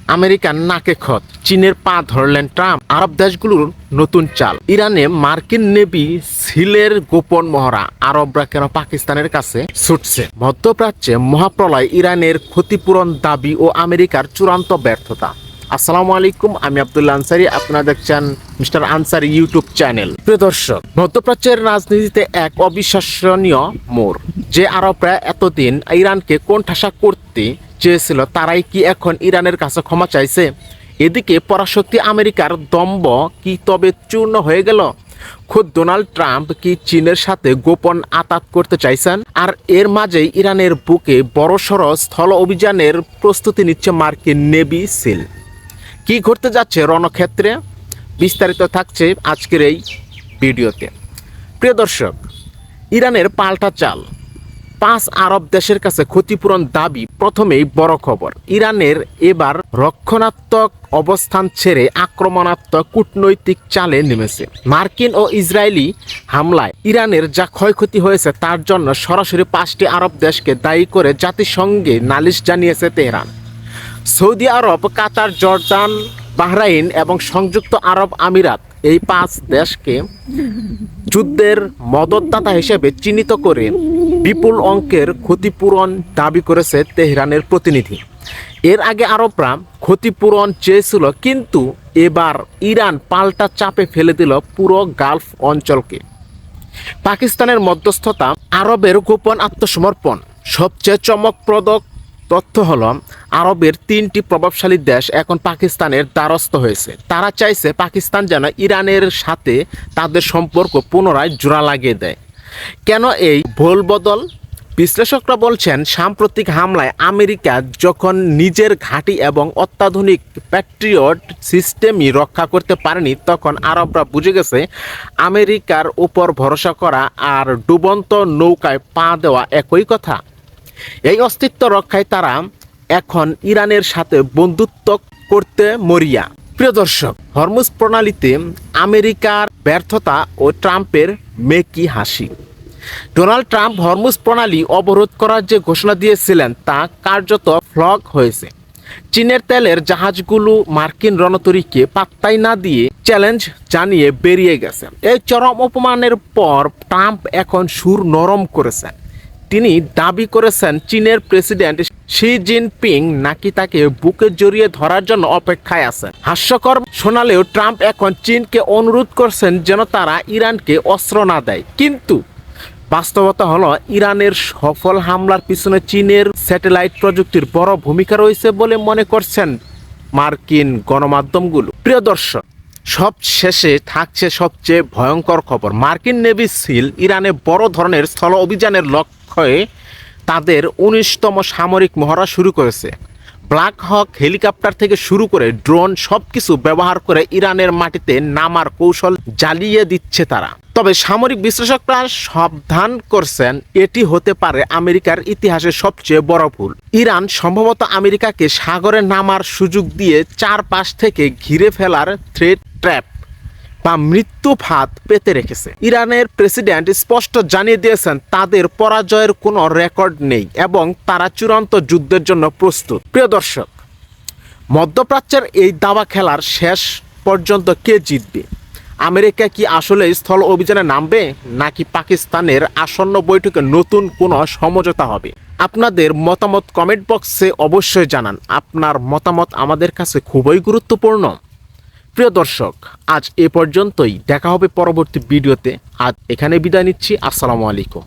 আমেরিকার নাকে খত, চীনের পা ধরলেন ট্রাম্প, আরব দেশগুলোর নতুন চাল, ইরানে মার্কিন নেভি সিলের গোপন মহড়া, আরবরা কেন পাকিস্তানের কাছে ছুটছে, মধ্যপ্রাচ্যে মহাপ্রলয়, ইরানের ক্ষতিপূরণ দাবি ও আমেরিকার চূড়ান্ত ব্যর্থতা। আসসালামু আলাইকুম, আমি আব্দুল্লাহ আনসারী, আপনারা দেখছেন মিস্টার আনসারী ইউটিউব চ্যানেল। প্রিয় দর্শক, মধ্যপ্রাচ্যের রাজনীতিতে এক অবিশ্বাসনীয় মোড়। যে আরবরা এতদিন ইরানকে কোণঠাসা করতে চেয়েছিল, তারাই কি এখন ইরানের কাছে ক্ষমা চাইছে? এদিকে পরাশক্তি আমেরিকার দম্ভ কি তবে চূর্ণ হয়ে গেল? খোদ ডোনাল্ড ট্রাম্প কি চীনের সাথে গোপন আতাত করতে চাইছেন? আর এর মাঝেই ইরানের বুকে বড়সড় স্থল অভিযানের প্রস্তুতি নিচ্ছে মার্কিন নেভি সিল। কি ঘটতে যাচ্ছে রণক্ষেত্রে? বিস্তারিত থাকছে আজকের এই ভিডিওতে। প্রিয় দর্শক, ইরানের পাল্টা চাল, 5 আরব দেশের কাছে ক্ষতিপূরণ দাবি। প্রথমেই বড় খবর, ইরানের এবার রক্ষণাত্মক অবস্থান ছেড়ে আক্রমণাত্মক কূটনৈতিক চালে নেমেছে। মার্কিন ও ইসরায়েলি হামলায় ইরানের যা ক্ষয়ক্ষতি হয়েছে তার জন্য সরাসরি 5টি আরব দেশকে দায়ী করে জাতিসংঘে নালিশ জানিয়েছে তেহরান। সৌদি আরব, কাতার, জর্দান, বাহরাইন এবং সংযুক্ত আরব আমিরাত এই 5 দেশকে যুদ্ধের মদতদাতা হিসেবে চিহ্নিত করে বিপুল অঙ্কের ক্ষতিপূরণ দাবি করেছে তেহরানের প্রতিনিধি। এর আগে আরবরা ক্ষতিপূরণ চেয়েছিল, কিন্তু এবার ইরান পাল্টা চাপে ফেলে দিল পুরো গালফ অঞ্চলকে। পাকিস্তানের মধ্যস্থতা, আরবের গোপন আত্মসমর্পণ। সবচেয়ে চমকপ্রদ তথ্য হলো, আরবের 3টি প্রভাবশালী দেশ এখন পাকিস্তানের দ্বারস্থ হয়েছে। তারা চাইছে পাকিস্তান যেন ইরানের সাথে তাদের সম্পর্ক পুনরায় জোড়া লাগিয়ে দেয়। কেন এই ভুল বদল? বিশ্লেষকরা বলছেন, সাম্প্রতিক হামলায় আমেরিকা যখন নিজের ঘাঁটি এবং অত্যাধুনিক প্যাট্রিয়ট সিস্টেমই রক্ষা করতে পারেনি, তখন আরবরা বুঝে গেছে আমেরিকার উপর ভরসা করা আর ডুবন্ত নৌকায় পা দেওয়া একই কথা। এই অস্তিত্ব রক্ষায় তারা এখন ইরানের সাথে বন্ধুত্ব করতে মরিয়া। প্রিয় দর্শক, হরমুজ প্রণালীতে আমেরিকার ব্যর্থতা ও ট্রাম্পের মেকি হাসি। ডোনাল্ড ট্রাম্প হরমুজ প্রণালী অবরোধ করার যে ঘোষণা দিয়েছিলেন তা কার্যত ফ্লগ হয়েছে। চীনের তেলের জাহাজগুলো মার্কিন রণতরীকে পাত্তাই না দিয়ে চ্যালেঞ্জ জানিয়ে বেরিয়ে গেছে। এই চরম অপমানের পর ট্রাম্প এখন সুর নরম করেছেন। তিনি দাবি করেছেন চীনের প্রেসিডেন্ট শি জিনপিং নাকি তাকে বুকে জড়িয়ে ধরার জন্য অপেক্ষায় আছেন। হাস্যকর শোনালেও ট্রাম্প এখন চীনকে অনুরোধ করছেন যেন তারা ইরানকে অস্ত্র না দেয়। কিন্তু বাস্তবতা হলো, ইরানের সফল হামলার পিছনে চীনের স্যাটেলাইট প্রযুক্তির বড় ভূমিকা রয়েছে বলে মনে করছেন মার্কিন গণমাধ্যমগুলো। প্রিয় দর্শক, সব শেষে থাকছে সবচেয়ে ভয়ঙ্কর খবর। মার্কিন নেভি সিল ইরানে বড় ধরনের স্থল অভিযানের লক্ষ্যে তাদের 19তম সামরিক মহড়া শুরু করেছে। ব্ল্যাক হক হেলিকপ্টার থেকে শুরু করে ড্রোন, সবকিছু ব্যবহার করে ইরানের মাটিতে নামার কৌশল জ্বালিয়ে দিচ্ছে তারা। তবে সামরিক বিশ্লেষকরা সাবধান করছেন, এটি হতে পারে আমেরিকার ইতিহাসের সবচেয়ে বড় ভুল। ইরান সম্ভবত আমেরিকাকে সাগরে নামার সুযোগ দিয়ে চারপাশ থেকে ঘিরে ফেলার থ্রেট ট্র্যাপ বা মৃত্যু ফাঁদ পেতে রেখেছে। ইরানের প্রেসিডেন্ট স্পষ্ট জানিয়ে দিয়েছেন তাদের পরাজয়ের কোনো রেকর্ড নেই এবং তারা চূড়ান্ত যুদ্ধের জন্য প্রস্তুত। প্রিয় দর্শক, মধ্যপ্রাচ্যের এই দাবা খেলার শেষ পর্যন্ত কে জিতবে? আমেরিকা কি আসলে স্থল অভিযানে নামবে, নাকি পাকিস্তানের আসন্ন বৈঠকে নতুন কোনো সমঝোতা হবে? আপনাদের মতামত কমেন্ট বক্সে অবশ্যই জানান। আপনার মতামত আমাদের কাছে খুবই গুরুত্বপূর্ণ। প্রিয় দর্শক, আজ এ পর্যন্তই। দেখা হবে পরবর্তী ভিডিওতে। আজ এখানে বিদায় নিচ্ছি। আসসালামু আলাইকুম।